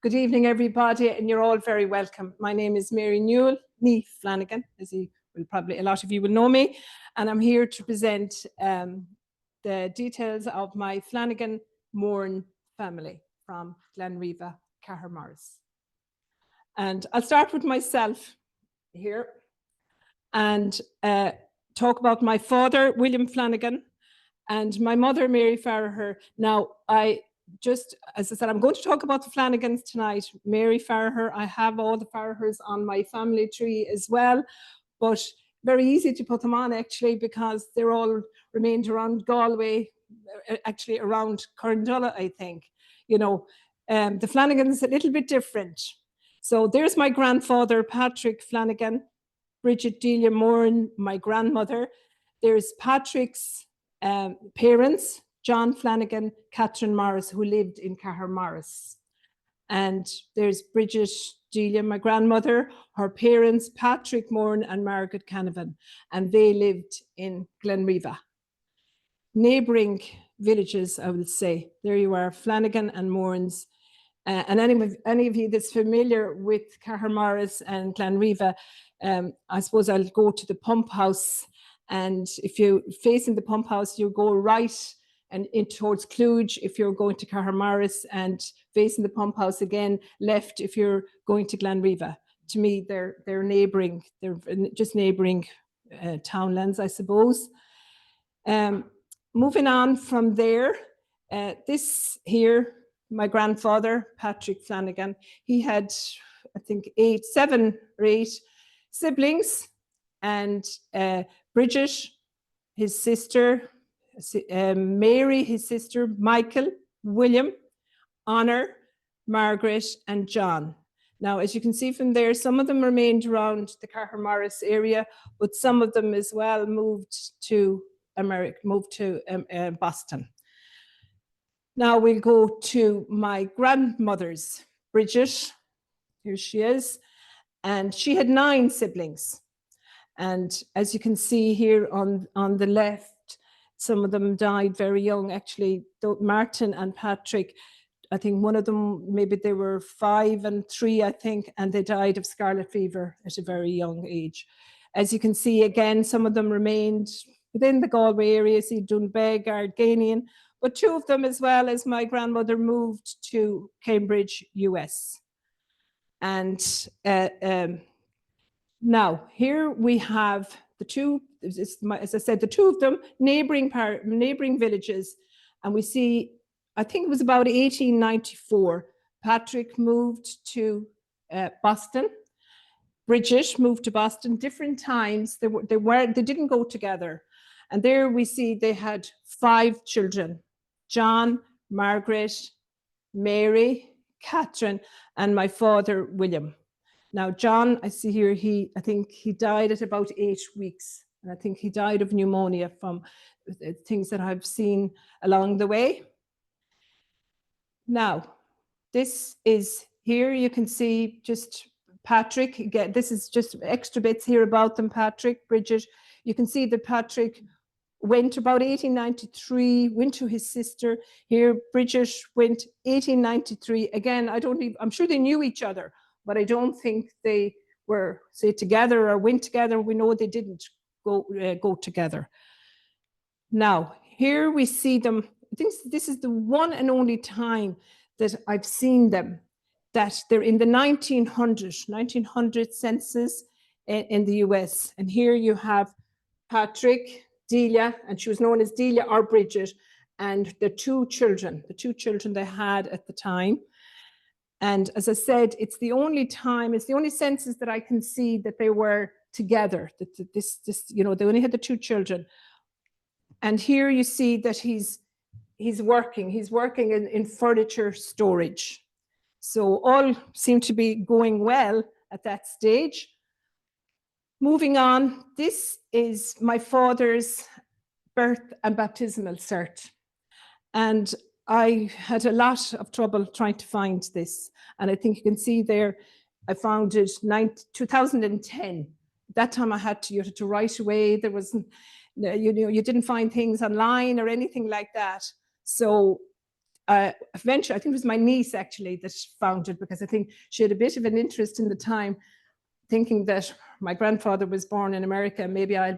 Good evening, everybody, and you're all very welcome. My name is Mary Newell, nee Flanagan, as you will probably, a lot of you will know me, and I'm here to present the details of my Flanagan Moran family from Glenriva, Cahermorris. And I'll start with myself here and talk about my father, William Flanagan, and my mother, Mary Farraher. Now, as I said, I'm going to talk about the Flanagans tonight. Mary Farraher, I have all the Farrahers on my family tree as well, but very easy to put them on actually because they're all remained around Galway, actually around Corndulla, I think. You know, the Flanagans a little bit different. So there's my grandfather, Patrick Flanagan, Bridget Delia Moran, my grandmother. There's Patrick's parents, John Flanagan, Catherine Morris, who lived in Cahermorris. And there's Bridget Delia, my grandmother, her parents, Patrick Moran and Margaret Canavan, and they lived in Glenriva. Neighbouring villages, I would say. There you are, Flanagan and Morans. And any of you that's familiar with Cahermorris and Glenriva, I suppose I'll go to the pump house. And if you're facing the pump house, you go right and in towards Cluj if you're going to Cahermorris, and facing the pump house again, left if you're going to Glenriva. To me, they're neighbouring, they're just neighbouring townlands, I suppose. Moving on from there, this here, my grandfather, Patrick Flanagan, he had, I think, 7 or 8 siblings, and Bridget, his sister, Mary, his sister, Michael, William, Honor, Margaret, and John. Now, as you can see from there, some of them remained around the Cahermorris area, but some of them as well moved to Boston. Now we'll go to my grandmother's, Bridget. Here she is. And she had 9 siblings. And as you can see here on the left, some of them died very young. Actually, Martin and Patrick, I think one of them, maybe they were 5 and 3, I think, and they died of scarlet fever at a very young age. As you can see, again, some of them remained within the Galway area, see Dunbeg, Ardganian, but 2 of them, as well as my grandmother, moved to Cambridge, US. And now here we have the 2, as I said, the 2 of them, neighbouring villages. And we see, I think it was about 1894, Patrick moved to Boston. Bridget moved to Boston, different times. They didn't go together. And there we see they had 5 children, John, Margaret, Mary, Catherine, and my father, William. Now, John, I see here, I think he died at about 8 weeks. And I think he died of pneumonia from things that I've seen along the way. Now, this is here, you can see just Patrick. Again, this is just extra bits here about them, Patrick, Bridget. You can see that Patrick went about 1893, went to his sister. Here, Bridget went 1893. Again, I'm sure they knew each other, but I don't think they were, say, together or went together. We know they didn't go together. Now, here we see them. I think this is the one and only time that I've seen them, that they're in the 1900 census in the US. And here you have Patrick, Delia, and she was known as Delia or Bridget, and the 2 children they had at the time. And as I said, it's the only census that I can see that they were together, that they only had the 2 children. And here you see that he's working in furniture storage. So all seem to be going well at that stage. Moving on, this is my father's birth and baptismal cert. And I had a lot of trouble trying to find this. And I think you can see there, I found it 2010. That time I had to, you had to write away. There wasn't, you didn't find things online or anything like that. So eventually, I think it was my niece actually that found it, because I think she had a bit of an interest in the time, thinking that my grandfather was born in America, maybe I'll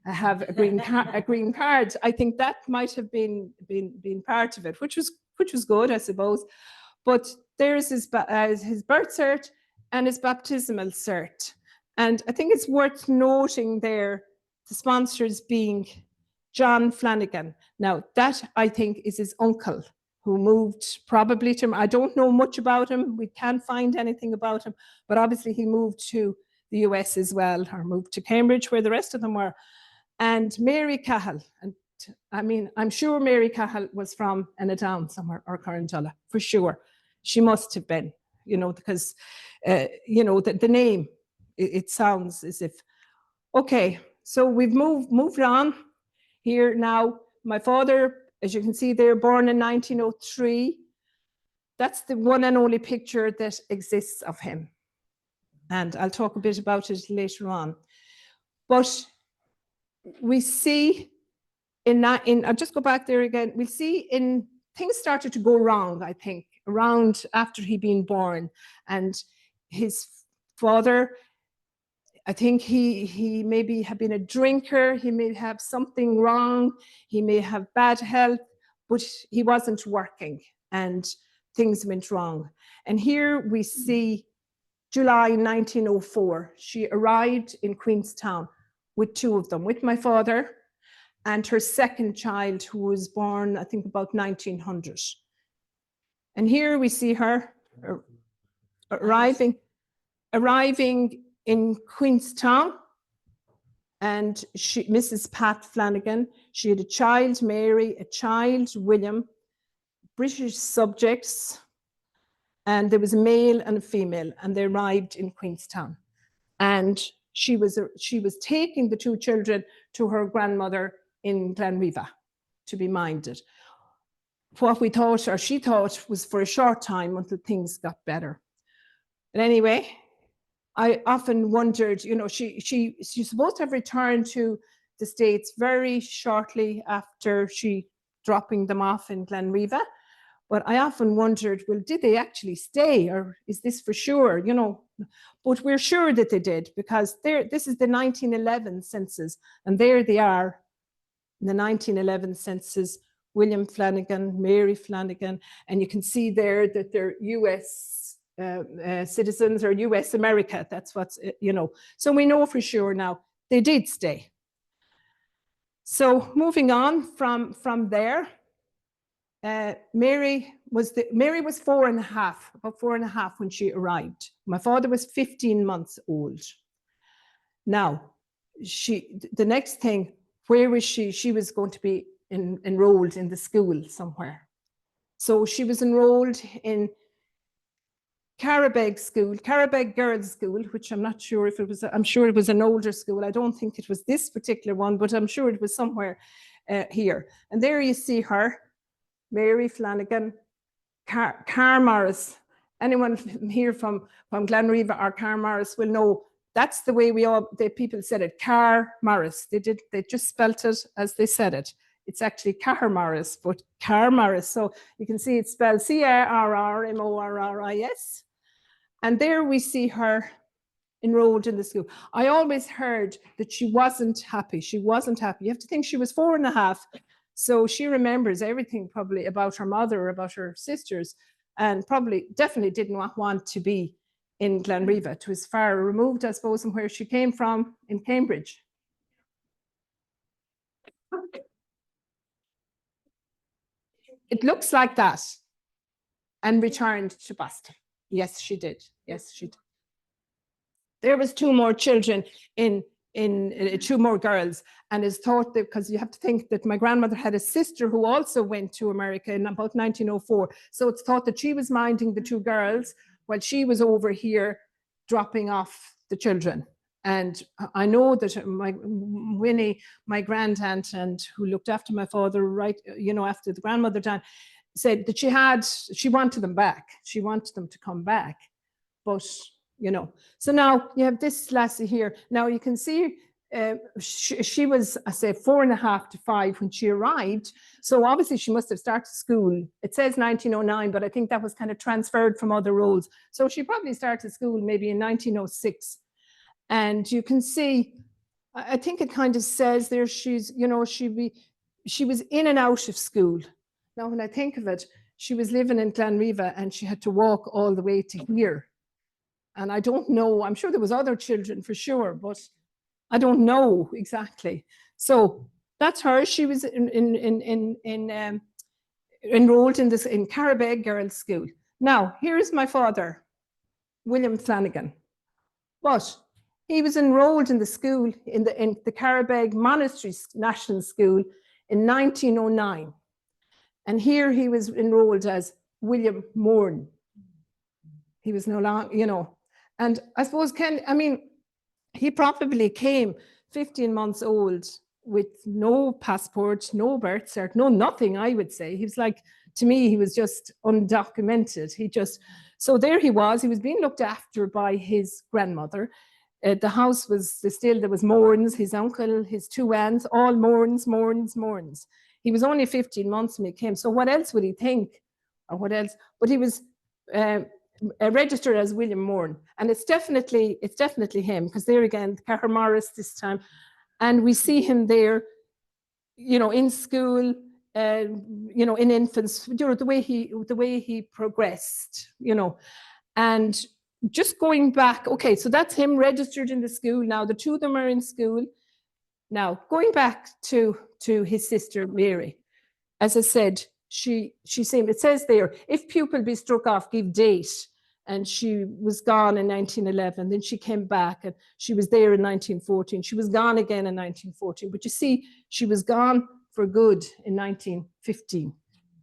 have a green card. I think that might have been part of it, which was good, I suppose. But there's his birth cert and his baptismal cert. And I think it's worth noting there, the sponsors being John Flanagan. Now, that I think is his uncle, who moved probably to, I don't know much about him. We can't find anything about him, but obviously he moved to the US as well, or moved to Cambridge, where the rest of them were. And Mary Cahill, and I mean, I'm sure Mary Cahill was from Ennidown somewhere, or Carrintula, for sure. She must have been, because, the name, it sounds as if, okay, so we've moved on here now. My father, as you can see there, born in 1903. That's the one and only picture that exists of him. And I'll talk a bit about it later on. But we see I'll just go back there again. We see things started to go wrong, I think, around after he'd been born. And his father, I think he maybe had been a drinker, he may have something wrong, he may have bad health, but he wasn't working and things went wrong. And here we see July 1904, she arrived in Queenstown with two of them, with my father and her second child, who was born, I think, about 1900. And here we see her arriving in Queenstown, and Mrs. Pat Flanagan, she had a child, Mary, a child, William, British subjects, and there was a male and a female, and they arrived in Queenstown. And she was taking the two children to her grandmother in Glenriva to be minded. What we thought, or she thought, was for a short time until things got better. But anyway, I often wondered, she's supposed to have returned to the States very shortly after she dropping them off in Glenriva. But I often wondered, well, did they actually stay, or is this for sure, But we're sure that they did, because this is the 1911 census, and there they are in the 1911 census, William Flanagan, Mary Flanagan, and you can see there that they're US citizens, or US America, that's what's, So we know for sure now they did stay. So moving on from there, Mary was 4.5, about 4.5 when she arrived. My father was 15 months old. Now, the next thing, where was she? She was going to be enrolled in the school somewhere. So she was enrolled in Carabeg Girls' School, which I'm not sure if it was, I'm sure it was an older school. I don't think it was this particular one, but I'm sure it was somewhere here. And there you see her, Mary Flanagan, Car Morris. Anyone here from Glenriva or Car Morris will know that's the way people said it, Car Morris. They just spelt it as they said it. It's actually Car Morris, but Car Morris. So you can see it's spelled Carrrmorris. And there we see her enrolled in the school. I always heard that she wasn't happy. She wasn't happy. You have to think she was 4.5. So she remembers everything probably about her mother, about her sisters, and definitely didn't want to be in Glenriva. It was far removed, I suppose, from where she came from in Cambridge. It looks like that. And returned to Boston. Yes, she did. Yes, she did. There was 2 more children in 2 more girls, and it's thought that, because you have to think that my grandmother had a sister who also went to America in about 1904. So it's thought that she was minding the 2 girls while she was over here dropping off the children. And I know that Winnie, my grandaunt, and who looked after my father, right, after the grandmother died, said that she wanted them back. She wanted them to come back, but so now you have this lassie here. Now you can see she was, I say, 4.5 to 5 when she arrived. So obviously she must have started school. It says 1909, but I think that was kind of transferred from other roles. So she probably started school maybe in 1906. And you can see, I think it kind of says there she's, you know, she was in and out of school. Now, when I think of it, she was living in Glenriva and she had to walk all the way to here. And I don't know, I'm sure there was other children for sure, but I don't know exactly. So that's her. She was enrolled in Carabeg Girls' School. Now, here's my father, William Flanagan. But he was enrolled in the school, in the Carabeg Monastery National School in 1909. And here he was enrolled as William Moran. He was no longer, you know, and I suppose he probably came 15 months old with no passport, no birth cert, no nothing, I would say. He was like, to me, he was just undocumented. So there he was being looked after by his grandmother. The house was there was Morans, his uncle, his two aunts, all Morans. He was only 15 months when he came. So what else would he think? Or what else? But he was registered as William Moran. And it's definitely him, because there again, Cahir Morris this time. And we see him there, you know, in school, you know, in infants, you know, the way he progressed, you know. And just going back, okay, so that's him registered in the school. Now the two of them are in school. Now going back to his sister Mary, as I said, she seemed, it says there, if pupil be struck off, give date. And she was gone in 1911. Then she came back and she was there in 1914. She was gone again in 1914. But you see, she was gone for good in 1915.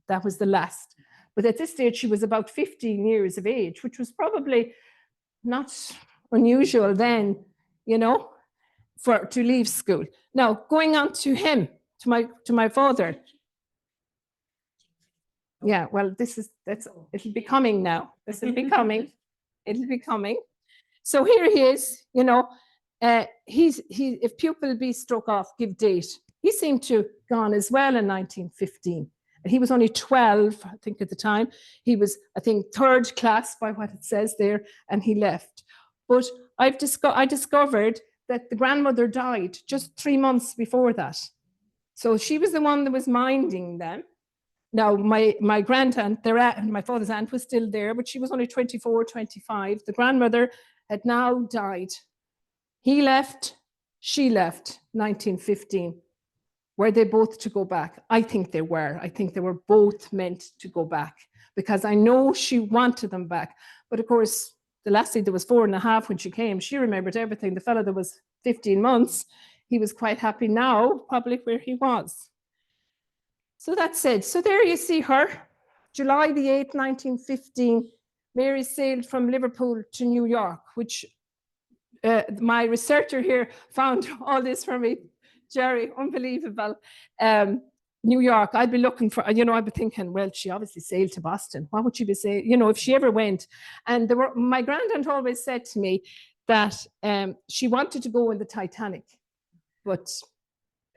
That was the last. But at this stage, she was about 15 years of age, which was probably not unusual then, you know, to leave school. Now, going on to him, to my father. Yeah, well, it'll be coming now. It'll be coming. So here he is, you know, if pupil be struck off, give date. He seemed to have gone as well in 1915. And he was only 12, I think, at the time. He was, I think, third class by what it says there, and he left. But I discovered that the grandmother died just 3 months before that. So she was the one that was minding them. Now, my grandaunt, my father's aunt was still there, but she was only 24, 25. The grandmother had now died. He left, she left, 1915. Were they both to go back? I think they were. I think they were both meant to go back, because I know she wanted them back. But of course, the lassie that was 4.5 when she came, she remembered everything. The fellow that was 15 months, he was quite happy now, probably where he was. So that's it. So there you see her, July the 8th, 1915. Mary sailed from Liverpool to New York, which my researcher here found all this for me. Jerry, unbelievable. New York, I'd be looking for, you know, I'd be thinking, well, she obviously sailed to Boston. What would she be saying, you know, if she ever went? And my grandaunt always said to me that she wanted to go in the Titanic, but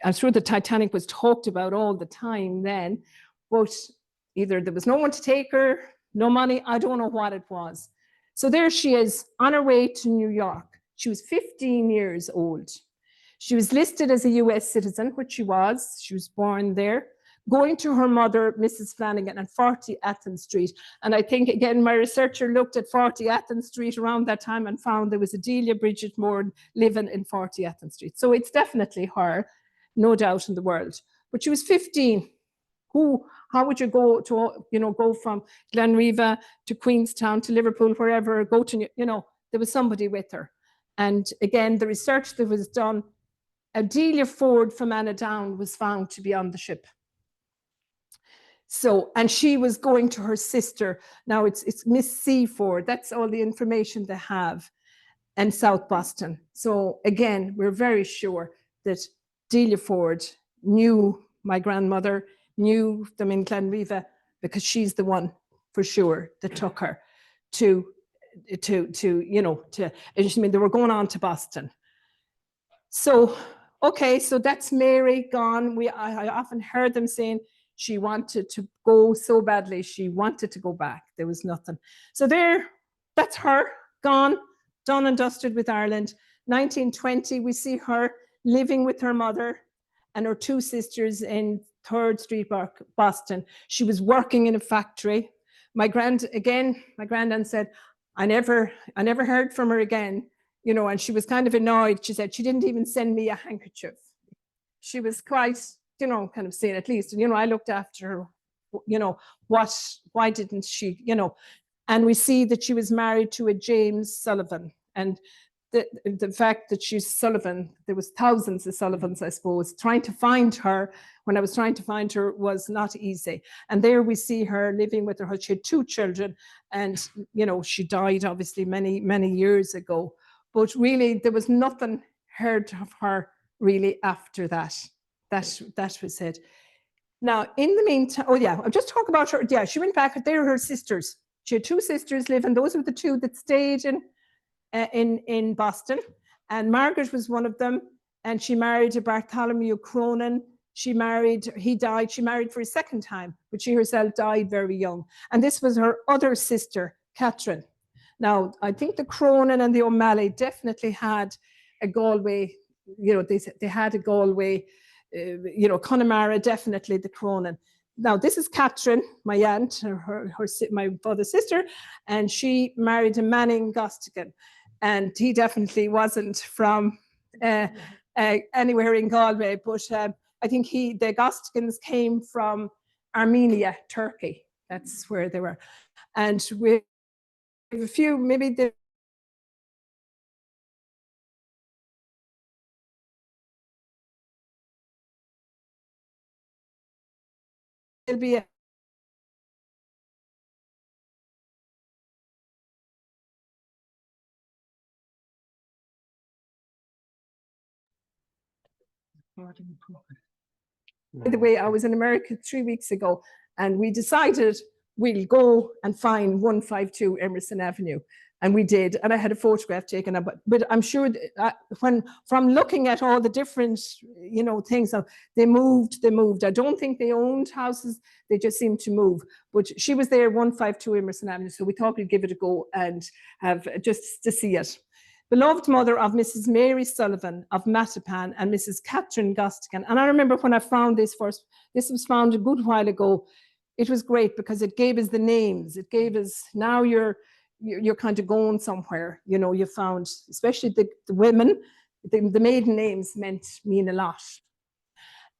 I'm sure the Titanic was talked about all the time then, but either there was no one to take her, no money, I don't know what it was. So there she is on her way to New York. She was 15 years old. She was listed as a US citizen, which she was. She was born there, going to her mother, Mrs. Flanagan, at 40 Athens Street. And I think, again, my researcher looked at 40 Athens Street around that time and found there was a Delia Bridget Moran living in 40 Athens Street. So it's definitely her, no doubt in the world. But she was 15. How would you go from Glenriva to Queenstown to Liverpool, wherever, go to, you know, there was somebody with her. And again, the research that was done, Delia Ford from Annadown was found to be on the ship. So, and she was going to her sister. Now it's Miss C. Ford. That's all the information they have, and South Boston. So again, we're very sure that Delia Ford knew my grandmother, knew them in Glenriva, because she's the one for sure that took her to I mean, they were going on to Boston. So, okay, so that's Mary gone. I often heard them saying she wanted to go so badly. She wanted to go back. There was nothing. So that's her gone, done and dusted with Ireland. 1920, we see her living with her mother and her two sisters in 3rd Street, Boston. She was working in a factory. My granddad said, I never heard from her again, and she was kind of annoyed. She said she didn't even send me a handkerchief. She was quite, kind of saying, at least, I looked after her, why didn't she, and we see that she was married to a James Sullivan. And the fact that she's Sullivan, there was thousands of Sullivans, I suppose. Trying to find her, when I was trying to find her, was not easy. And there we see her living with her. She had 2 children, and she died obviously many years ago. But really, there was nothing heard of her really after that. That was it. Now, in the meantime, I'll just talk about her. Yeah, she went back. They were her sisters. She had 2 sisters living. Those were the 2 that stayed in Boston, and Margaret was one of them. And she married a Bartholomew Cronin. He died. She married for a second time, but she herself died very young. And this was her other sister, Catherine. Now, I think the Cronin and the O'Malley definitely had a Galway, they had a Galway, Connemara, definitely the Cronin. Now, this is Catherine, my aunt, my father's sister, and she married a Manning Gostigan. And he definitely wasn't from anywhere in Galway, but I think the Gostigans came from Armenia, Turkey. That's where they were. And we have a few, maybe there'll be a by the way, I was in America 3 weeks ago, and we decided we'll go and find 152 Emerson Avenue. And we did, and I had a photograph taken of it. But I'm sure from looking at all the different, things, they moved. I don't think they owned houses. They just seemed to move. But she was there, 152 Emerson Avenue. So we thought we'd give it a go and have just to see it. Beloved mother of Mrs. Mary Sullivan of Mattapan and Mrs. Catherine Gostigan. And I remember when I found this first, this was found a good while ago. It was great because it gave us the names. It gave us, now you're kind of going somewhere, you found, especially the women, the maiden names mean a lot.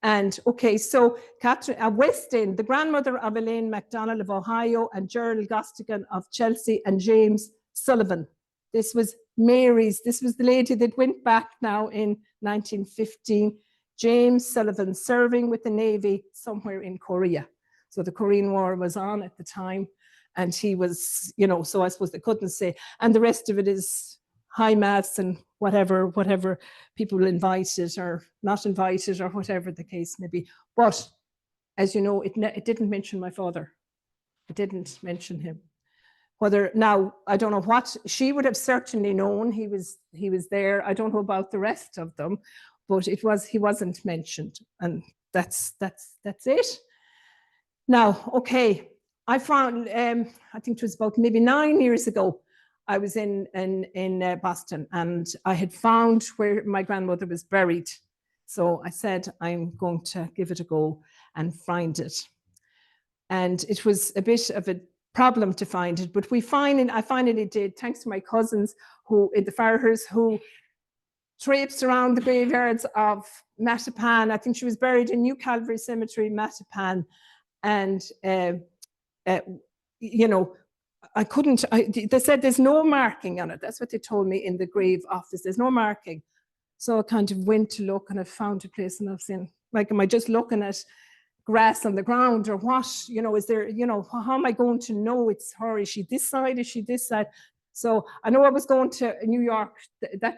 And okay, so Catherine West End, the grandmother of Elaine MacDonald of Ohio and Gerald Gostigan of Chelsea and James Sullivan. This was Mary's, this was the lady that went back now in 1915. James Sullivan, serving with the Navy somewhere in Korea. So the Korean War was on at the time, and he was, so I suppose they couldn't say. And the rest of it is high maths and whatever people invited or not invited or whatever the case may be. But as you know, it didn't mention my father. It didn't mention him. Now, I don't know what, she would have certainly known he was there. I don't know about the rest of them, but he wasn't mentioned. And that's it. Now, okay, I found, I think it was about maybe 9 years ago, I was in Boston, and I had found where my grandmother was buried. So I said, I'm going to give it a go and find it. And it was a bit of a problem to find it, but I finally did, thanks to my cousins the Farrahers, who traipsed around the graveyards of Mattapan. I think she was buried in New Calvary Cemetery, Mattapan. And, they said there's no marking on it. That's what they told me in the grave office. There's no marking. So I kind of went to look, and I found a place, and I was saying, like, am I just looking at grass on the ground, or what? Is there, how am I going to know it's her? Is she this side? Is she this side? So I know I was going to New York the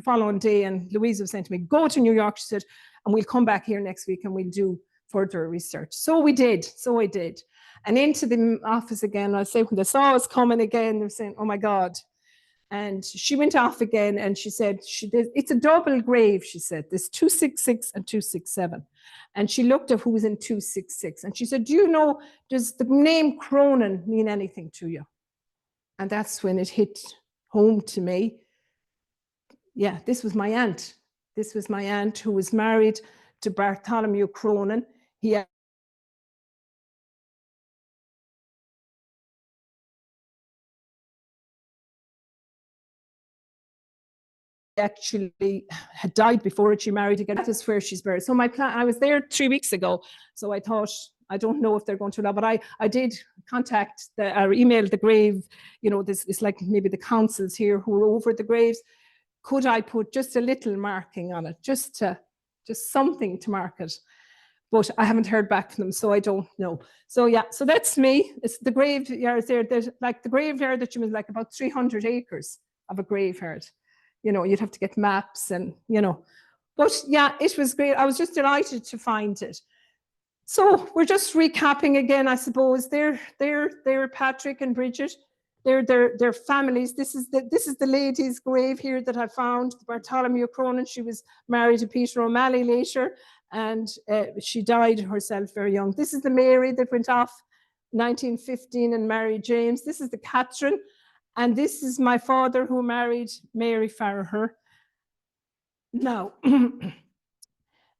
following day, and Louise was saying to me, go to New York, she said, and we'll come back here next week and we'll do further research. So we did. So I did. And into the office again, I'd say when they saw us coming again, they were saying, oh my God, And she went off again and she said, it's a double grave, she said. There's 266 and 267. And she looked at who was in 266. And she said, do you know, does the name Cronin mean anything to you? And that's when it hit home to me. Yeah, this was my aunt. This was my aunt who was married to Bartholomew Cronin. He actually had died before she married again. That is where she's buried. So my plan, I was there 3 weeks ago. So I thought, I don't know if they're going to allow, but I did contact or email the grave, you know, this is like maybe the councils here who are over the graves. Could I put just a little marking on it, just something to mark it? But I haven't heard back from them, so I don't know. So yeah, so that's me. It's the graveyard there. There's like the graveyard that you was like about 300 acres of a graveyard. You know, you'd have to get maps and, you know, but yeah, it was great. I was just delighted to find it. So we're just recapping again, I suppose. They're Patrick and Bridget. They're families. This is the lady's grave here that I found, Bartholomew Cronin. She was married to Peter O'Malley later, and she died herself very young. This is the Mary that went off 1915 and married James. This is the Catherine. And this is my father who married Mary Farraher. Now,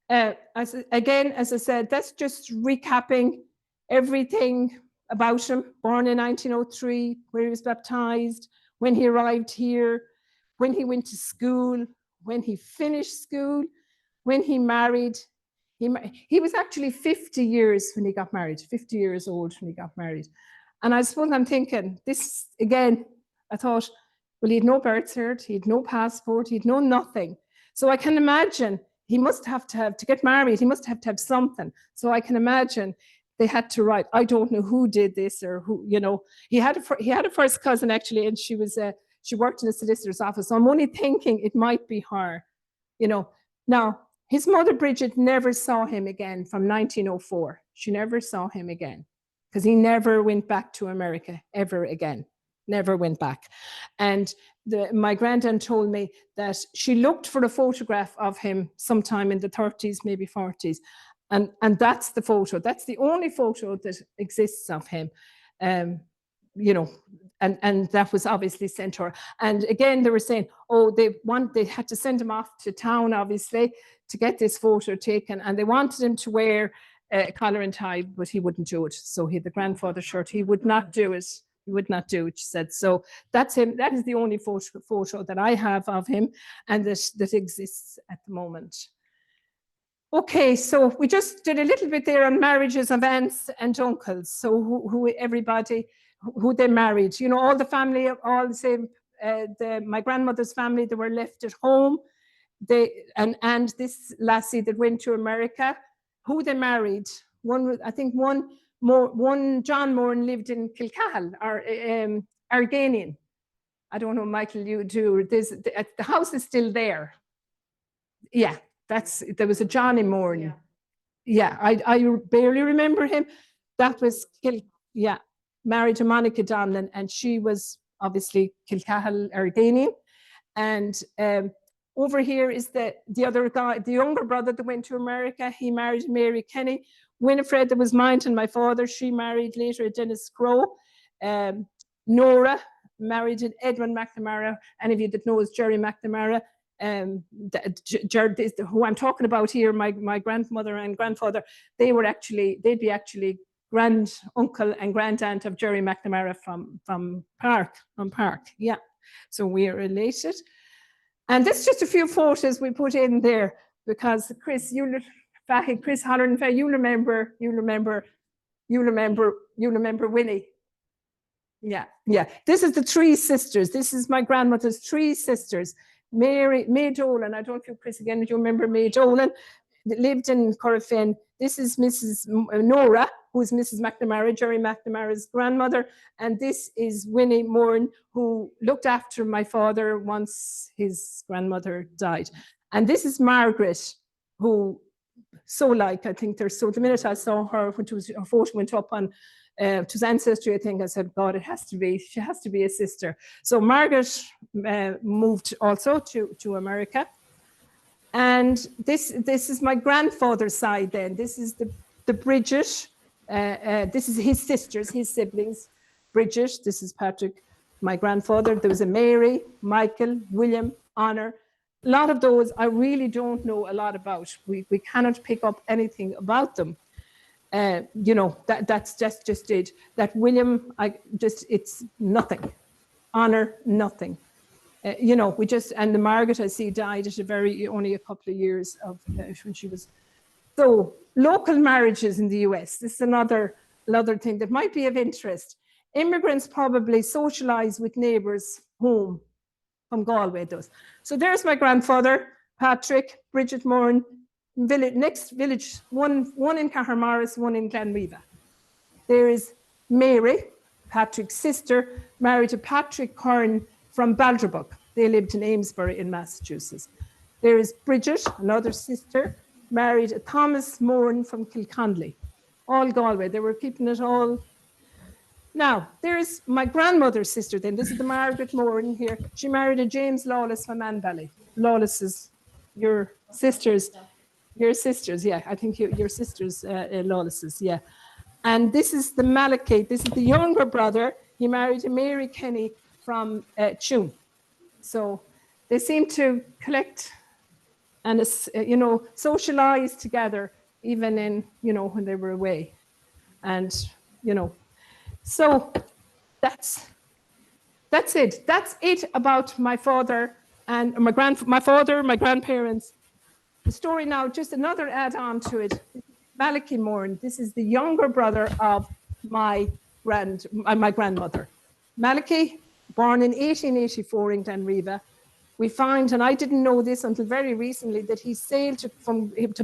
again, as I said, that's just recapping everything about him. Born in 1903, where he was baptized, when he arrived here, when he went to school, when he finished school, when he married. He was actually 50 years when he got married, 50 years old when he got married. And I suppose I'm thinking, this, again, I thought, well, he had no birth cert, he had no passport, he had no nothing. So I can imagine he must have to get married, he must have to have something. So I can imagine they had to write. I don't know who did this or who, you know, he had a first cousin actually, and she worked in a solicitor's office. So I'm only thinking it might be her, you know. Now, his mother, Bridget, never saw him again from 1904. She never saw him again because he never went back to America ever again. Never went back. And my granddad told me that she looked for a photograph of him sometime in the 30s, maybe 40s. And that's the photo. That's the only photo that exists of him. You know, and that was obviously sent to her. And again, they were saying, oh, they had to send him off to town, obviously, to get this photo taken. And they wanted him to wear a collar and tie, but he wouldn't do it. So he had the grandfather shirt. He would not do it. He would not do it, she said. So that's him. That is the only photo that I have of him and that exists at the moment. Okay, so we just did a little bit there on marriages of aunts and uncles. So who everybody, who they married. You know, all the family, all the same, my grandmother's family, they were left at home. And this lassie that went to America, who they married. I think one John Moran lived in Kilcahill, or Arganian. I don't know, Michael, you do. The house is still there. Yeah, there was a Johnny Moran. Yeah, I barely remember him. That was married to Monica Donlan, and she was obviously Kilcahill Arganian. And over here is the other guy, the younger brother that went to America. He married Mary Kenny. Winifred, that was mine and my father, she married later Dennis Crowe. Nora married Edmund McNamara. Any of you that knows Jerry McNamara, who I'm talking about here, my grandmother and grandfather, they'd be actually grand uncle and grand aunt of Jerry McNamara from Park. Yeah, so we are related. And that's just a few photos we put in there because Chris, Chris Holleran, you remember Winnie. Yeah. This is the three sisters. This is my grandmother's three sisters. May Dolan. I don't know, Chris, again, do you remember May Dolan? That lived in Corofin. This is Mrs. Nora, who is Mrs. McNamara, Jerry McNamara's grandmother. And this is Winnie Moran, who looked after my father once his grandmother died. And this is Margaret, who, I think the minute I saw her, which was her photo went up on to his ancestry, I think. I said, God, she has to be a sister. So Margaret moved also to America. And this is my grandfather's side then. This is the Bridget. This is his sisters, his siblings. Bridget, this is Patrick, my grandfather. There was a Mary, Michael, William, Honor. A lot of those I really don't know a lot about. We cannot pick up anything about them. You know, that's just it. That William, it's nothing. Honor, nothing. You know, and the Margaret, I see, died at only a couple of years of when she was. So local marriages in the US, this is another thing that might be of interest. Immigrants probably socialize with neighbors home from Galway does. So there's my grandfather, Patrick, Bridget Moran, next village, one in Cahermaris, one in Glenriva. There is Mary, Patrick's sister, married to Patrick Curran from Balderbuck. They lived in Amesbury in Massachusetts. There is Bridget, another sister, married to Thomas Moran from Kilconley. All Galway. They were keeping it all. Now, there's my grandmother's sister then. This is the Margaret Moran here. She married a James Lawless from Manvalley. Lawless is your sisters. Your sisters, yeah. I think your sisters, Lawlesses, yeah. And this is the Malachite. This is the younger brother. He married a Mary Kenny from Tuam. So they seem to collect and, you know, socialize together, even in, you know, when they were away. And, you know, so that's it. That's it about my father and my grandparents. The story now, just another add-on to it. Malachy Moran, this is the younger brother of my grandmother. Malachy, born in 1884 in Glenriva. We find, and I didn't know this until very recently, that he sailed to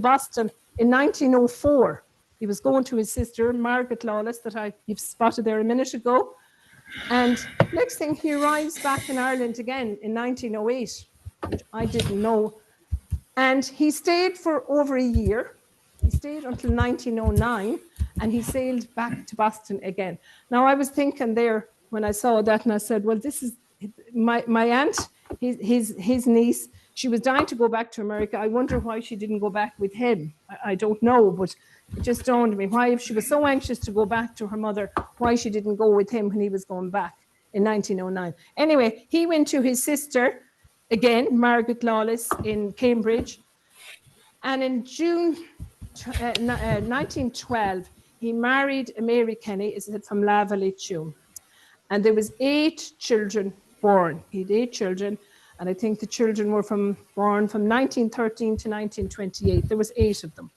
Boston in 1904. He was going to his sister, Margaret Lawless, that you've spotted there a minute ago. And next thing, he arrives back in Ireland again in 1908, which I didn't know. And he stayed for over a year. He stayed until 1909, and he sailed back to Boston again. Now, I was thinking there when I saw that, and I said, well, this is my aunt, his niece. She was dying to go back to America. I wonder why she didn't go back with him. I don't know, but it just dawned on me why, if she was so anxious to go back to her mother, why she didn't go with him when he was going back in 1909. Anyway, he went to his sister, again, Margaret Lawless in Cambridge. And in June 1912, he married a Mary Kenny, from Lavally, Tuam. And there was 8 children born. He had 8 children. And I think the children were born from 1913 to 1928. There was 8 of them.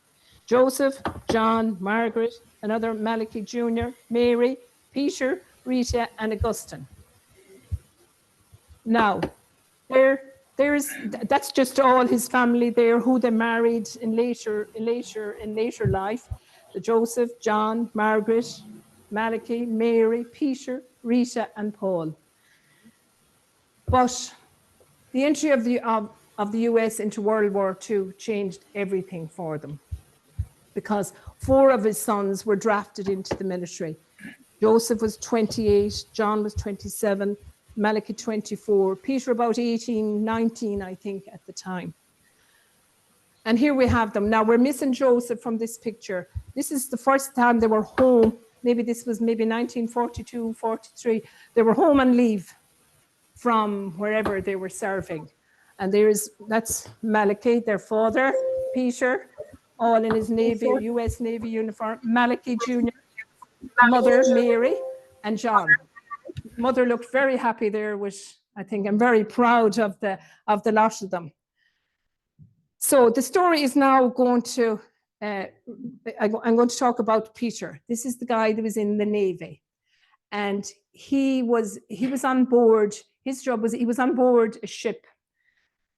Joseph, John, Margaret, another Malachy Jr., Mary, Peter, Rita, and Augustine. Now, that's just all his family there, who they married in later life. The Joseph, John, Margaret, Malachy, Mary, Peter, Rita, and Paul. But the entry of the US into World War II changed everything for them, because 4 of his sons were drafted into the military. Joseph was 28, John was 27, Malachy 24, Peter about 18, 19, I think, at the time. And here we have them. Now, we're missing Joseph from this picture. This is the first time they were home. This was 1942, 43. They were home on leave from wherever they were serving. And that's Malachy, their father, Peter, all in his Navy, US Navy uniform, Malachy Jr., mother, Mary, and John. Mother looked very happy there, which I think I'm very proud of the lot of them. So the story is now going to, I'm going to talk about Peter. This is the guy that was in the Navy. And he was on board, his job was, he was on board a ship.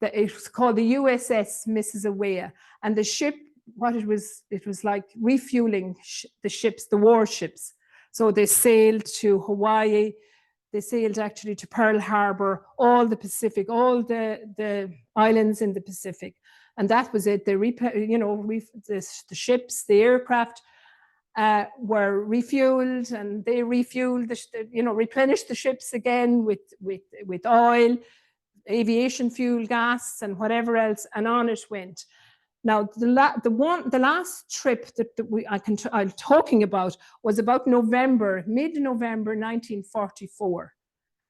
It was called the USS Mrs. Awea. And the ship, it was like refueling the ships, the warships. So they sailed to Hawaii, they sailed actually to Pearl Harbor, all the Pacific, all the islands in the Pacific. And that was it. The ships, the aircraft. were refueled, and they refueled, replenished the ships again with oil, aviation fuel, gas, and whatever else, and on it went. Now, the last trip that I'm talking about was about mid-November 1944,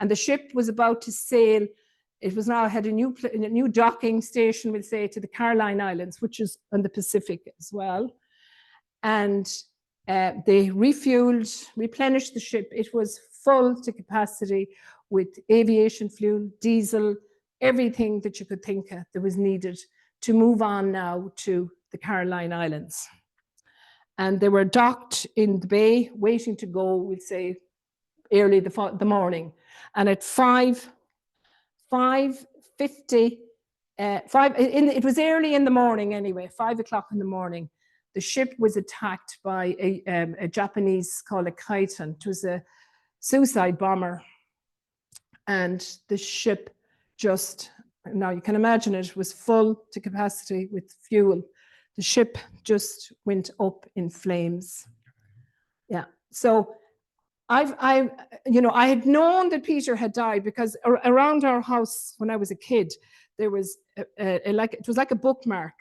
and the ship was about to sail. It was now had a new docking station, we'll say, to the Caroline Islands, which is on the Pacific as well. And they refueled, replenished the ship. It was full to capacity with aviation fuel, diesel, everything that you could think of that was needed to move on now to the Caroline Islands. And they were docked in the bay, waiting to go, we'll say, early the morning. And at 5:50, it was early in the morning anyway, 5 o'clock in the morning, the ship was attacked by a Japanese called a Kaitan. It was a suicide bomber. And the ship just, now you can imagine it was full to capacity with fuel. The ship just went up in flames. Yeah. So I had known that Peter had died because around our house when I was a kid, there was it was like a bookmark.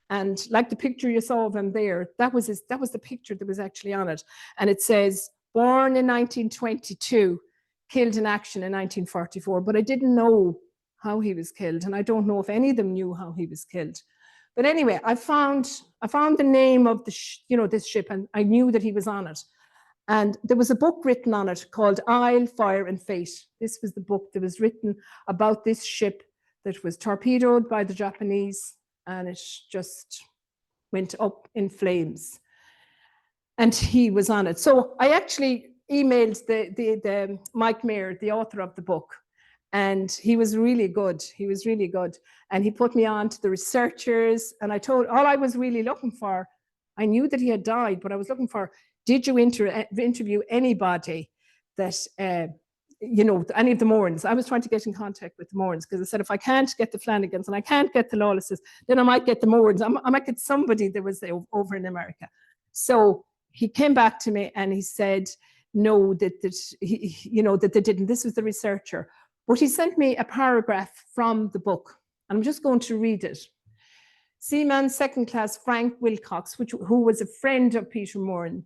And like the picture you saw of him there, that was the picture that was actually on it. And it says, born in 1922, killed in action in 1944. But I didn't know how he was killed. And I don't know if any of them knew how he was killed. But anyway, I found the name of this ship, and I knew that he was on it. And there was a book written on it called Isle, Fire and Fate. This was the book that was written about this ship that was torpedoed by the Japanese, and it just went up in flames. And he was on it. So I actually emailed the Mike Mayer, the author of the book, and he was really good. He was really good. And he put me on to the researchers, and all I was really looking for, I knew that he had died, but I was looking for, did you interview anybody that, any of the Morans? I was trying to get in contact with the Morans because I said, if I can't get the Flanagans and I can't get the Lawlesses, then I might get the Morans. I might get somebody that was over in America. So he came back to me and he said, no, that they didn't. This was the researcher. But he sent me a paragraph from the book. And I'm just going to read it. Seaman Second Class Frank Wilcox, who was a friend of Peter Moran,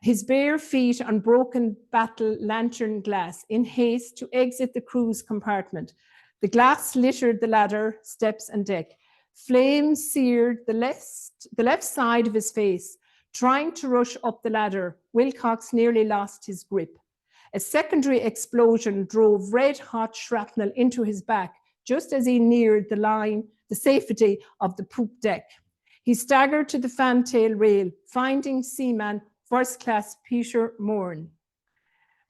his bare feet on broken battle lantern glass, in haste to exit the crew's compartment. The glass littered the ladder, steps, and deck. Flames seared the left side of his face. Trying to rush up the ladder, Wilcox nearly lost his grip. A secondary explosion drove red-hot shrapnel into his back just as he neared the safety of the poop deck. He staggered to the fantail rail, finding seaman First Class Peter Moran,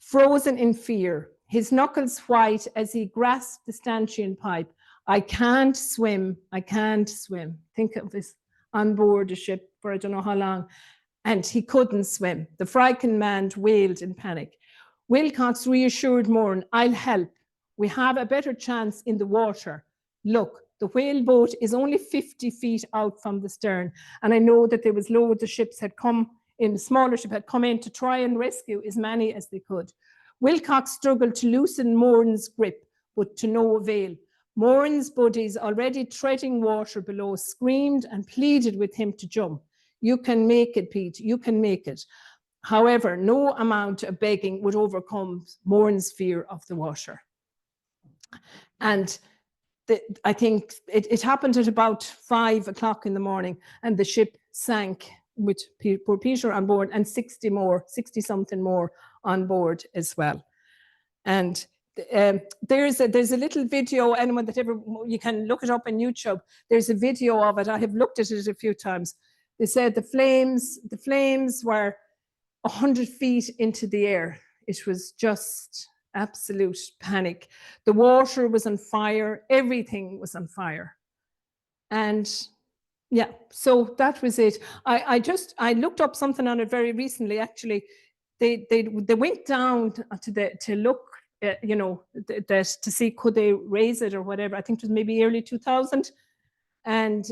frozen in fear, his knuckles white as he grasped the stanchion pipe. I can't swim, I can't swim. Think of this, on board a ship for I don't know how long, and he couldn't swim. The frightened man wailed in panic. Wilcox reassured Moran, I'll help. We have a better chance in the water. Look, the whale boat is only 50 feet out from the stern, and I know that there was loads of ships had come in, the smaller ship had come in to try and rescue as many as they could. Wilcox struggled to loosen Moran's grip, but to no avail. Moran's buddies, already treading water below, screamed and pleaded with him to jump. You can make it, Pete, you can make it. However, no amount of begging would overcome Moran's fear of the water. And I think it happened at about 5 o'clock in the morning, and the ship sank with poor Peter on board and 60-something more on board as well. And there's a little video, anyone that ever, you can look it up on YouTube. There's a video of it. I have looked at it a few times. They said the flames were 100 feet into the air. It was just absolute panic. The water was on fire. Everything was on fire. And yeah, so that was it. I looked up something on it very recently. Actually, they went down to look, to see could they raise it or whatever. I think it was maybe early 2000, and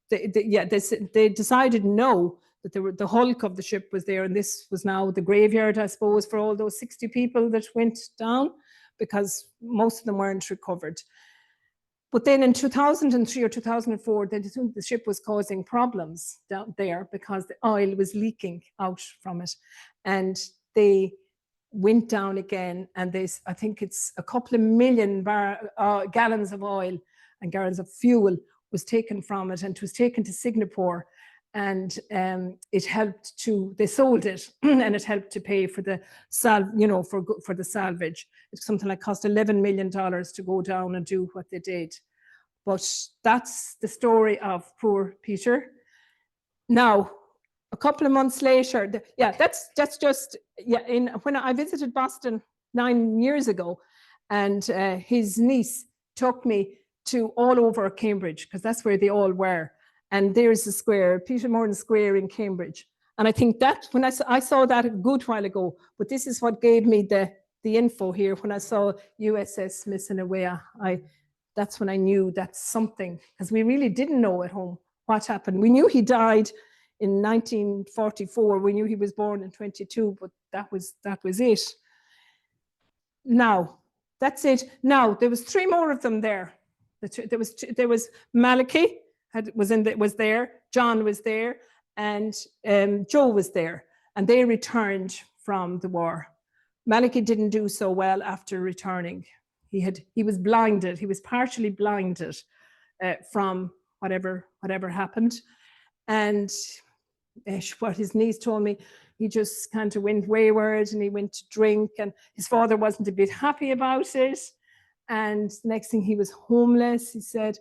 they decided no, that the hulk of the ship was there, and this was now the graveyard, I suppose, for all those 60 people that went down, because most of them weren't recovered. But then in 2003 or 2004, the ship was causing problems down there because the oil was leaking out from it, and they went down again, and I think it's a couple of million gallons of oil and gallons of fuel was taken from it, and it was taken to Singapore, and it helped they sold it and it helped to pay for the for the salvage. It's something like cost $11 million to go down and do what they did. But that's the story of poor Peter. Now, a couple of months later, that's just when I visited Boston 9 years ago, and his niece took me to all over Cambridge, because that's where they all were. And there's the square, Peter Moran Square in Cambridge. And I think that when I saw that a good while ago, but this is what gave me the info here. When I saw USS Mississauga, that's when I knew that's something, because we really didn't know at home what happened. We knew he died in 1944. We knew he was born in 22, but that was it. Now, that's it. Now, there was 3 more of them there. There was Malachi was there, John was there, and Joe was there, and they returned from the war. Malachi didn't do so well after returning. He was blinded. He was partially blinded from whatever happened, and what his niece told me, he just kind of went wayward, and he went to drink, and his father wasn't a bit happy about it. And the next thing, he was homeless, he said.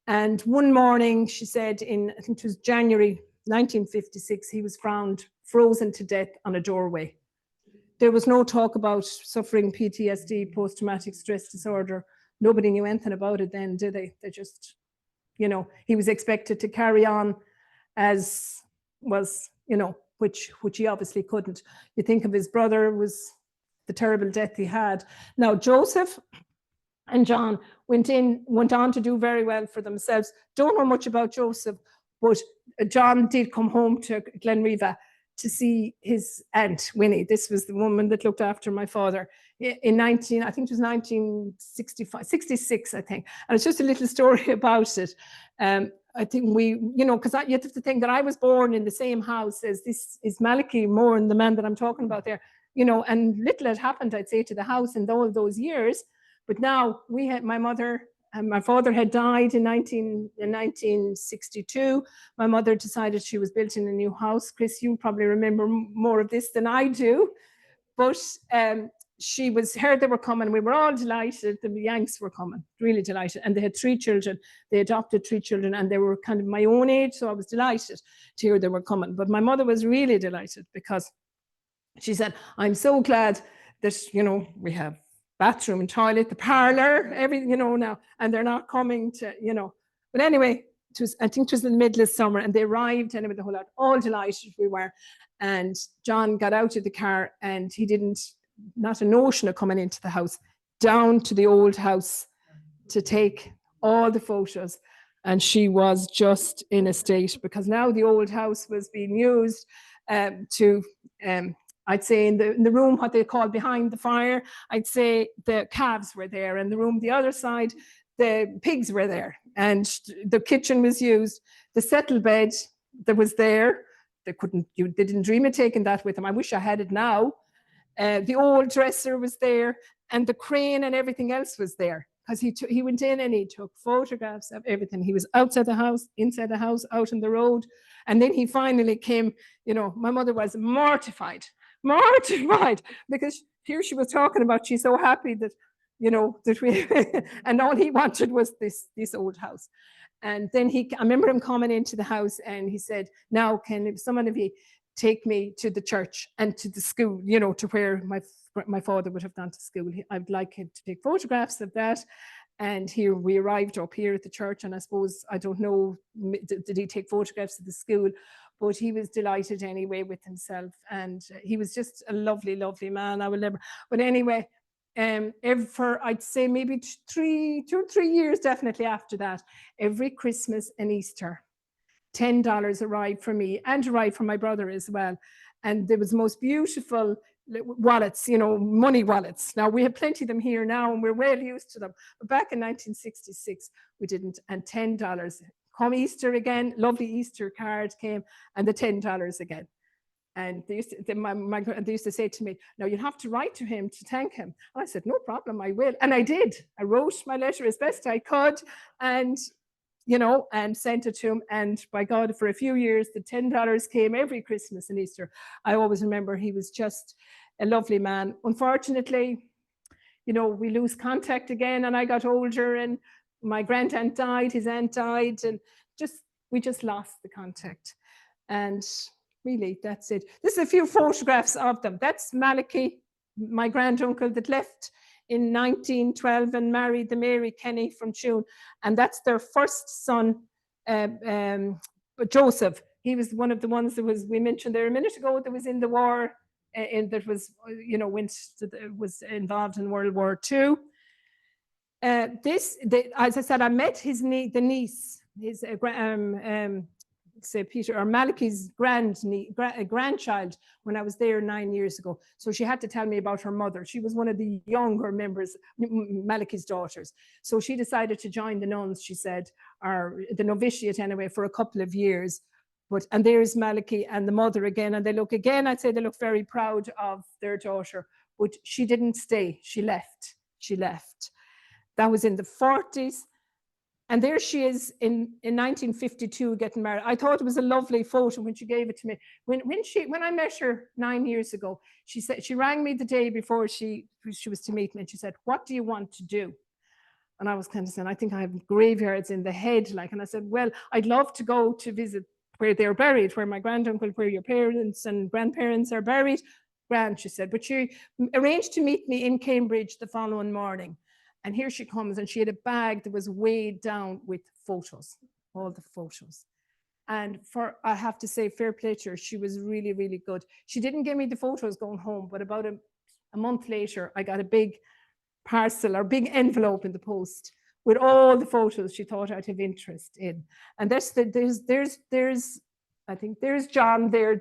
And one morning, she said, I think it was January 1956, he was found frozen to death on a doorway. There was no talk about suffering PTSD, post-traumatic stress disorder. Nobody knew anything about it then, did they? They just, he was expected to carry on as was, which he obviously couldn't. You think of his brother, was the terrible death he had. Now, Joseph and John went on to do very well for themselves. Don't know much about Joseph, but John did come home to Glenriva to see his aunt, Winnie. This was the woman that looked after my father in I think it was 1966, I think. And it's just a little story about it. I think because you have to think that I was born in the same house as this is Malachi Moran, the man that I'm talking about there, and little had happened, I'd say, to the house in all those years. But now my mother and my father had died in 1962. My mother decided she was building a new house. Chris, you probably remember more of this than I do. But she heard they were coming. We were all delighted. The Yanks were coming, really delighted. And they had 3 children. They adopted 3 children, and they were kind of my own age. So I was delighted to hear they were coming. But my mother was really delighted, because she said, I'm so glad that, we have bathroom and toilet, the parlor, everything, now, and they're not coming to, But anyway, I think it was in the middle of summer, and they arrived, and the whole lot, all delighted we were. And John got out of the car, and he not a notion of coming into the house, down to the old house to take all the photos. And she was just in a state, because now the old house was being used to, I'd say in the room, what they call behind the fire, I'd say the calves were there, and the room the other side, the pigs were there, and the kitchen was used. The settle bed that was there, they didn't dream of taking that with them. I wish I had it now. The old dresser was there, and the crane and everything else was there, because he went in and he took photographs of everything. He was outside the house, inside the house, out on the road. And then he finally came, my mother was mortified, because here she was talking about, she's so happy that, that we, and all he wanted was this old house. And then I remember him coming into the house, and he said, now can someone of you take me to the church and to the school, to where my father would have gone to school. I'd like him to take photographs of that. And here we arrived up here at the church, and I suppose, I don't know, did he take photographs of the school? But he was delighted anyway with himself, and he was just a lovely, lovely man. I will never. But anyway, for I'd say maybe 2 or 3 years, definitely after that, every Christmas and Easter, $10 arrived for me and arrived for my brother as well. And there was the most beautiful wallets, money wallets. Now we have plenty of them here now and we're well used to them. But back in 1966, we didn't. And $10. Come Easter again, lovely Easter card came and the $10 again. And they used to, they used to say to me, now you'll have to write to him to thank him. And I said, no problem, I will. And I did. I wrote my letter as best I could and, and sent it to him. And by God, for a few years, the $10 came every Christmas and Easter. I always remember he was just a lovely man. Unfortunately, we lose contact again and I got older and my grandaunt died, his aunt died, and we just lost the contact. And really, that's it. This is a few photographs of them. That's Malachy, my granduncle that left in 1912 and married the Mary Kenny from Tuam. And that's their first son, Joseph. He was one of the ones that we mentioned there a minute ago, that was in the war, that was, was involved in World War II. As I said, I met the niece, his say Peter or Malachy's grandchild when I was there 9 years ago. So she had to tell me about her mother. She was one of the younger members, Malachy's daughters. So she decided to join the nuns, she said, or the novitiate anyway, for a couple of years. And there's Malachy and the mother again. And I'd say they look very proud of their daughter. But she didn't stay. She left. That was in the 40s. And there she is in 1952 getting married. I thought it was a lovely photo when she gave it to me. When I met her 9 years ago, she said, she rang me the day before she was to meet me, and she said, "What do you want to do?" And I was kind of saying, I think I have graveyards in the head. And I said, well, I'd love to go to visit where they're buried, where my granduncle, where your parents and grandparents are buried. Grand, she said, but she arranged to meet me in Cambridge the following morning. And here she comes, and she had a bag that was weighed down with photos, all the photos. And I have to say, fair play to her, she was really, really good. She didn't give me the photos going home, but about a month later, I got a big parcel or big envelope in the post with all the photos she thought I'd have interest in. And I think there's John there.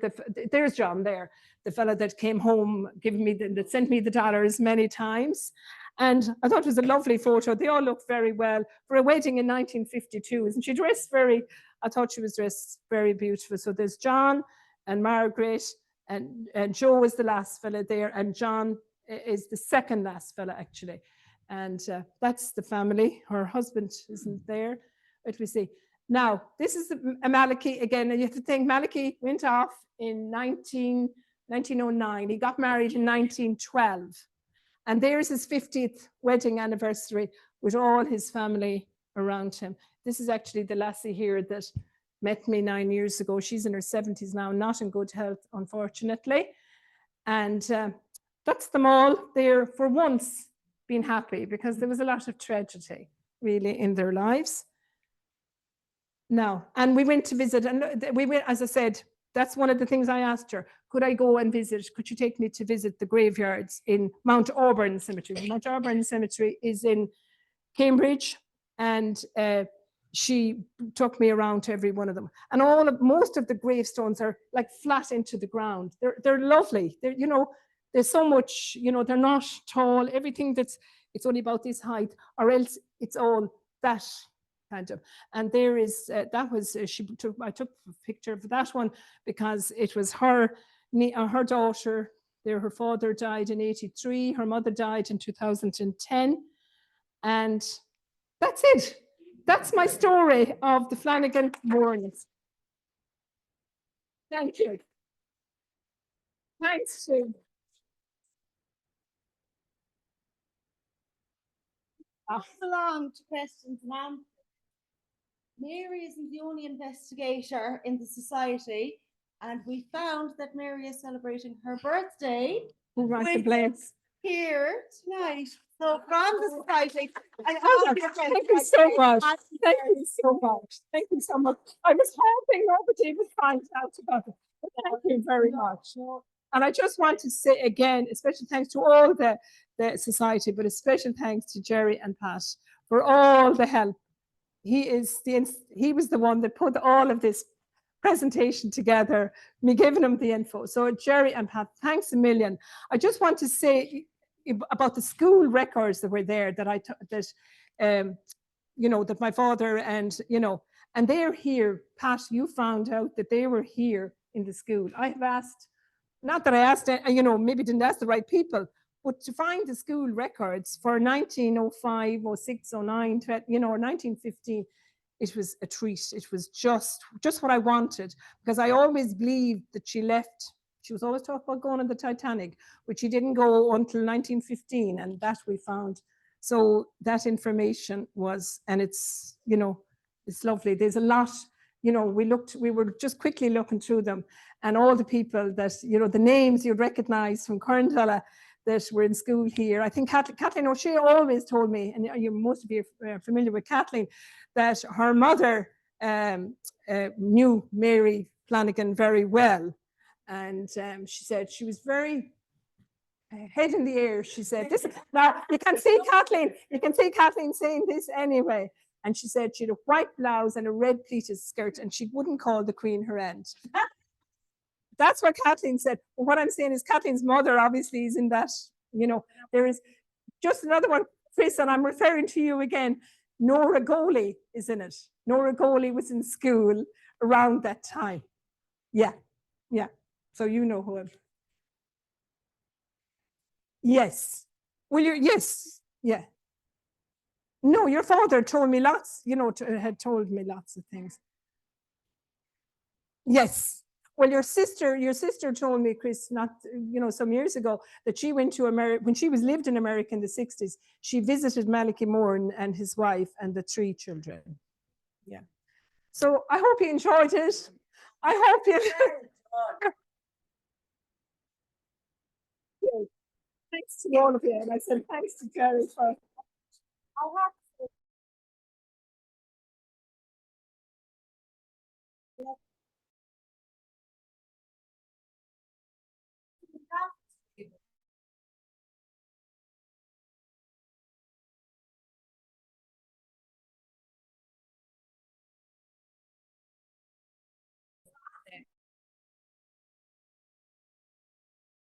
There's John there, the fella that came home, that sent me the dollars many times. And I thought it was a lovely photo. They all look very well for a wedding in 1952. Isn't she dressed I thought she was dressed very beautiful. So there's John and Margaret, and Joe is the last fella there, and John is the second last fella, actually. And that's the family. Her husband isn't there. Let me see. Now, this is Malachy again. And you have to think, Malachy went off in 1909. He got married in 1912. And there's his 50th wedding anniversary with all his family around him. This is actually the lassie here that met me 9 years ago. She's in her 70s now, not in good health, unfortunately. And that's them all there for once being happy, because there was a lot of tragedy really in their lives. Now, and we went to visit, and we went, as I said, that's one of the things I asked her. Could I go and visit? Could you take me to visit the graveyards in Mount Auburn Cemetery? Mount Auburn Cemetery is in Cambridge, and she took me around to every one of them. And most of the gravestones are like flat into the ground. They're lovely. There's so much, they're not tall. Everything it's only about this height, or else it's all that kind of. And there is I took a picture of that one because it was her daughter there. Her father died in 1983, her mother died in 2010, and that's it. That's my story of the Flanagan Morans. Thank you. Thanks, Sue. Along to questions and answers. Mary isn't the only investigator in the society, and we found that Mary is celebrating her birthday here tonight. So from the society, thank you so much. Thank you so much. Thank you so much. I was hoping nobody would find out about it. But thank you very much. And I just want to say again, a special thanks to all the society, but a special thanks to Jerry and Pat for all the help. He was the one that put all of this presentation together, me giving them the info. So Jerry and Pat, thanks a million. I just want to say about the school records that were there that that my father and, and they're here. Pat, you found out that they were here in the school. I have asked, not that I asked, maybe didn't ask the right people, but to find the school records for 1905, 06, 09, 1915, it was a treat. It was just what I wanted, because I always believed that she left. She was always talking about going on the Titanic, but she didn't go until 1915, and that we found. So that information was, and it's, it's lovely. There's a lot, we were just quickly looking through them, and all the people that, the names you'd recognize from Corndella that were in school here. I think Kathleen O'Shea always told me, and you must be familiar with Kathleen, that her mother knew Mary Flanagan very well. And she said she was very head in the air. She said, "This now you can see Kathleen saying this anyway." And she said she had a white blouse and a red pleated skirt, and she wouldn't call the Queen her aunt. That's what Kathleen said. But what I'm saying is Kathleen's mother obviously is in that, there is just another one, Chris, and I'm referring to you again. Nora Goley is in it. Nora Goley was in school around that time. Yeah. So you know who I'm. Yes. Well, yes. Yeah. No, your father told me lots, had told me lots of things. Yes. Well, your sister told me, Chris, not, some years ago, that she went to America, when she lived in America in the 60s, she visited Malachy Moran and his wife and the 3 children. Yeah. So I hope you enjoyed it. I hope you. Thanks to all of you. And I said, thanks to Jerry for.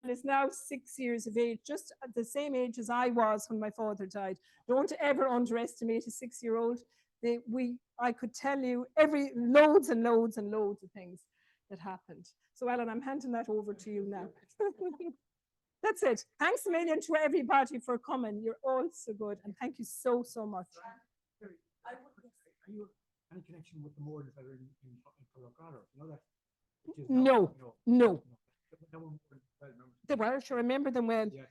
Is now 6 years of age, just at the same age as I was when my father died. Don't ever underestimate a 6-year-old. I could tell you loads and loads and loads of things that happened. So Ellen, I'm handing that over to you now. That's it. Thanks a million to everybody for coming. You're all so good, and thank you so much. Are you any connection with the Moors that are in Colorado? You know that? No. They were, sure, I remember them well. Yeah.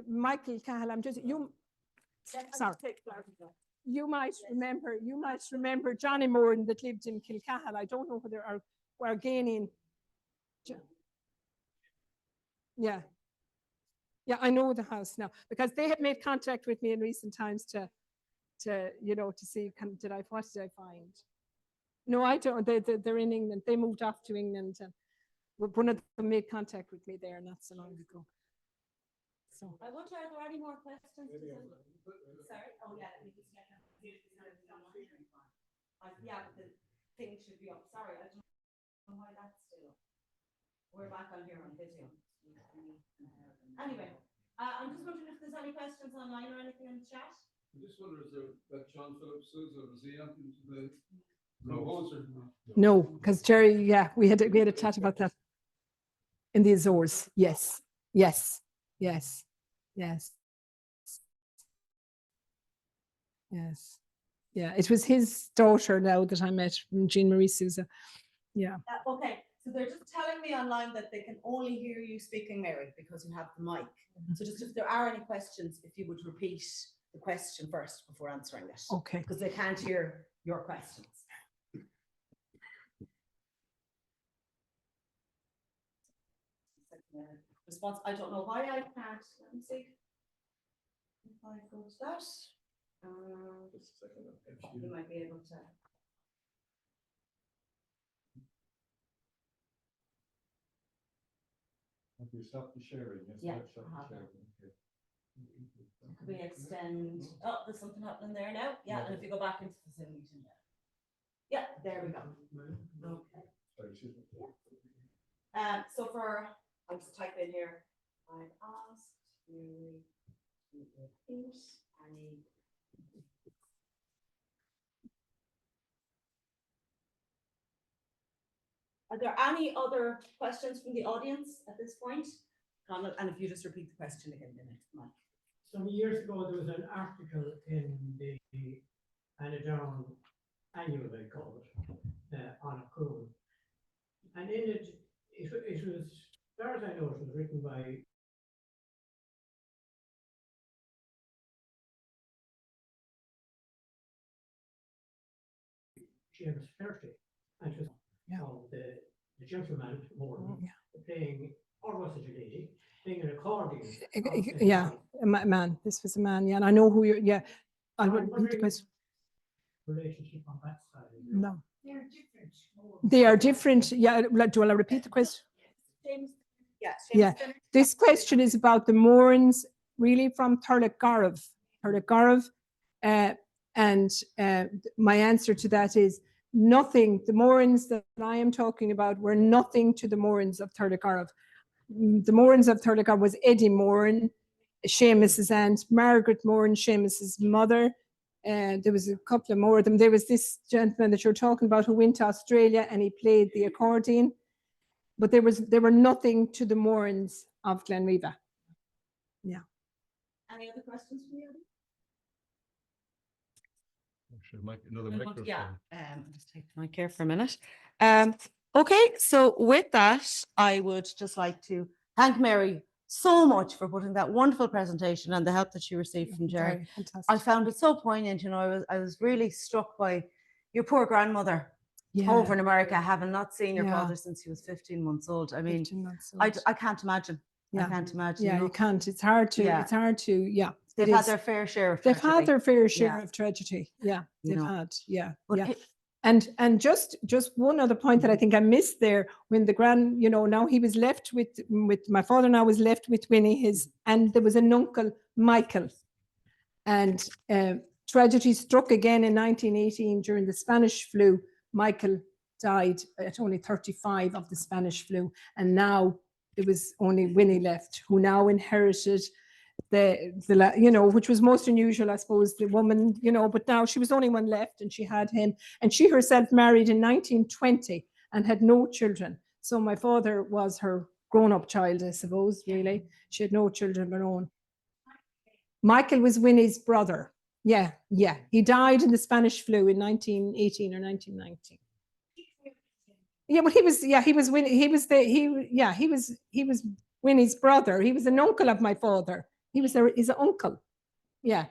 Michael Cahill, sorry. You might remember Johnny Moran that lived in Kilcahill. I don't know whether we're gaining. Yeah. Yeah, I know the house now because they had made contact with me in recent times to see what did I find? No, I don't. They're in England. They moved off to England, and one of them made contact with me there not so long ago. So I wonder, are there any more questions? Sorry. Oh yeah, let me just check. Yeah, but the thing should be up. Sorry, I don't know why that's still up. We're back on here on video. Anyway, I'm just wondering if there's any questions online or anything in the chat. I just wonder, is there that John Phillips Sousa, was he anything to the composer? no, because Jerry, yeah, we had a chat about that in the Azores. Yes. Yeah, it was his daughter now that I met, Jean Marie Sousa. Yeah. Okay, so they're just telling me online that they can only hear you speaking, Mary, because you have the mic. So just if there are any questions, if you would repeat the question first before answering it. Okay. Because they can't hear your questions. Response, I don't know why I can't. Let me see. If I go to that. Just a second. You might be able to. You stop the sharing. Yeah. Could we extend? Oh, there's something happening there now. Yeah, and if you go back into the Zoom meeting. Yeah, there we go. Okay. Sorry, excuse me. So for, I'll just type in here, I've asked Mary to repeat any. Are there any other questions from the audience at this point? Conal, and if you just repeat the question again, then Mike. Some years ago, there was an article in the Down annual, they call it, on a coup. And in it, it was, as far as I know, it was written by James Ferty, and it was the gentleman, Moran, playing, or was it a lady, playing an accordion. Yeah, a man. This was a man. Yeah, and I know who you're. Yeah, I'll repeat the question. Relationship on that side. No, They're different. they are different. Yeah, do I repeat the question? James, yeah. Yeah, this question is about the Morans, really from Turlough and my answer to that is nothing. The Morans that I am talking about were nothing to the Morans of Turlough. The Morans of Turlough was Eddie Moran, Seamus's aunt, Margaret Moran, Seamus's mother. There was a couple of more of them. There was this gentleman that you're talking about who went to Australia and he played the accordion. But they were nothing to the Morans of Glenriva. Yeah. Any other questions from the audience? Another microphone. Yeah. I'll just take the mic here for a minute. Okay, so with that, I would just like to thank Mary so much for putting that wonderful presentation and the help that she received from Jerry. Very fantastic. I found it so poignant, you know, I was really struck by your poor grandmother Yeah. over in America, having not seen your Yeah. father since he was 15 months old. I mean, 15 months I old. can't imagine. Yeah. I can't imagine. Yeah, you know. you can't. It's hard to. Yeah. It's hard to. Yeah. They've it had is. their fair share of They've tragedy. had their fair share Yeah. of tragedy. Yeah, You they've know. had. Yeah, But yeah. it- And just one other point that I think I missed there, when the grand, you know, now he was left with my father. Now was left with Winnie, and there was an uncle, Michael, and tragedy struck again in 1918 during the Spanish flu. Michael died at only 35 of the Spanish flu, and now there was only Winnie left, who now inherited the you know, which was most unusual, I suppose, the woman, you know, but now she was the only one left and she had him, and she herself married in 1920 and had no children. So my father was her grown-up child, I suppose, really. She had no children of her own. Michael was Winnie's brother. Yeah, yeah. He died in the Spanish flu in 1918 or 1919. Yeah, but he was Winnie, he was Winnie's brother. He was an uncle of my father. He's an uncle. Yeah.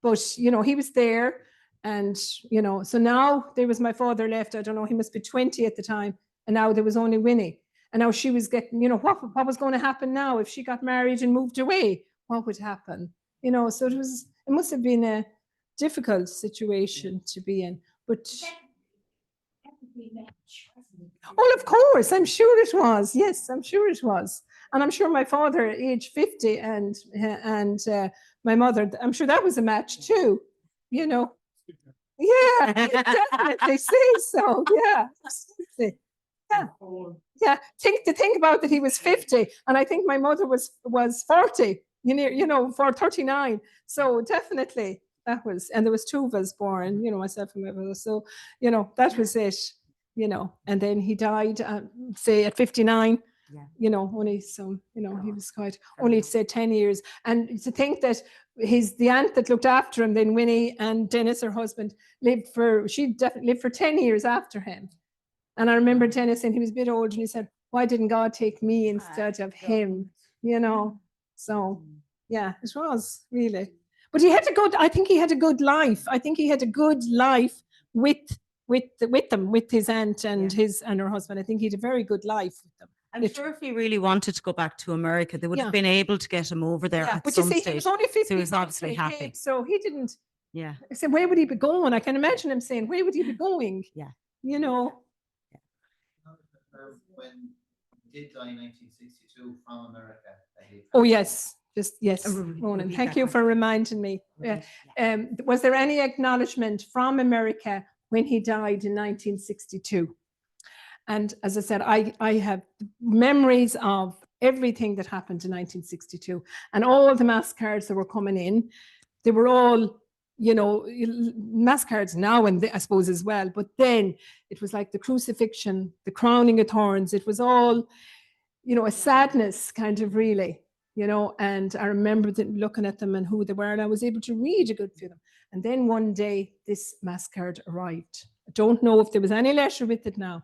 But, you know, he was there, and, you know, so now there was my father left. I don't know, he must be 20 at the time. And now there was only Winnie. And now she was getting, you know, what was going to happen now if she got married and moved away? What would happen? You know, so it must have been a difficult situation to be in. But oh, of course, I'm sure it was. Yes, I'm sure it was. And I'm sure my father at age 50 and my mother, I'm sure that was a match too, you know. Yeah, definitely say so. Yeah, absolutely. Yeah. Yeah. Think about that, he was 50 and I think my mother was 40, you know, for 39. So definitely that was, and there was two of us born, you know, myself and my brother. So, you know, that was it, you know, and then he died, say at 59. Yeah. You know, only some, you know, he was quite, only say 10 years. And to think that the aunt that looked after him, then Winnie and Dennis, her husband, she definitely lived for 10 years after him. And I remember Dennis saying he was a bit old and he said, why didn't God take me instead of him? You know, so yeah, it was really. But he had a good, I think he had a good life. I think he had a good life with them, with his aunt and and her husband. I think he had a very good life with them. I'm sure if he really wanted to go back to America, they would have Yeah. been able to get him over there at But some you see, stage. he was only 50. So he was obviously happy. So he didn't. Yeah. I said, where would he be going? I can imagine him saying, where would he be going? Yeah. You know. When he did die in 1962 from America. Oh yes, yes, Repeat Ronan. that Thank you for reminding me. Yeah. Was there any acknowledgement from America when he died in 1962? And as I said, I have memories of everything that happened in 1962 and all the mass cards that were coming in. They were all, you know, mass cards now and I suppose as well. But then it was like the crucifixion, the crowning of thorns. It was all, you know, a sadness kind of really, you know. And I remember looking at them and who they were, and I was able to read a good few of them. And then one day this mass card arrived. I don't know if there was any letter with it now.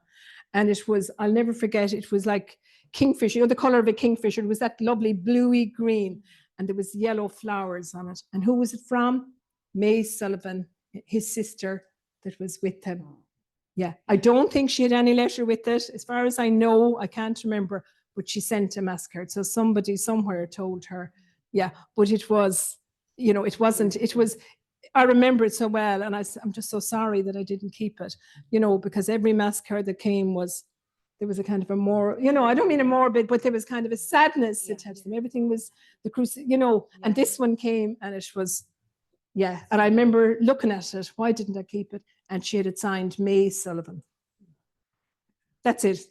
And it was, I'll never forget, it was like kingfisher, you know, the color of a kingfisher. It was that lovely bluey green, and there was yellow flowers on it. And who was it from? May Sullivan, his sister that was with him. Yeah, I don't think she had any letter with it. As far as I know, I can't remember, but she sent a mass card. So somebody somewhere told her, yeah, but it was, you know, it wasn't, it was, I remember it so well. And I'm just so sorry that I didn't keep it, you know, because every mass card that came was, there was a kind of a more, you know, I don't mean a morbid, but there was kind of a sadness attached to them. Everything was the crucifix, you know, and this one came and it was, yeah. And I remember looking at it. Why didn't I keep it? And she had it signed May Sullivan. That's it.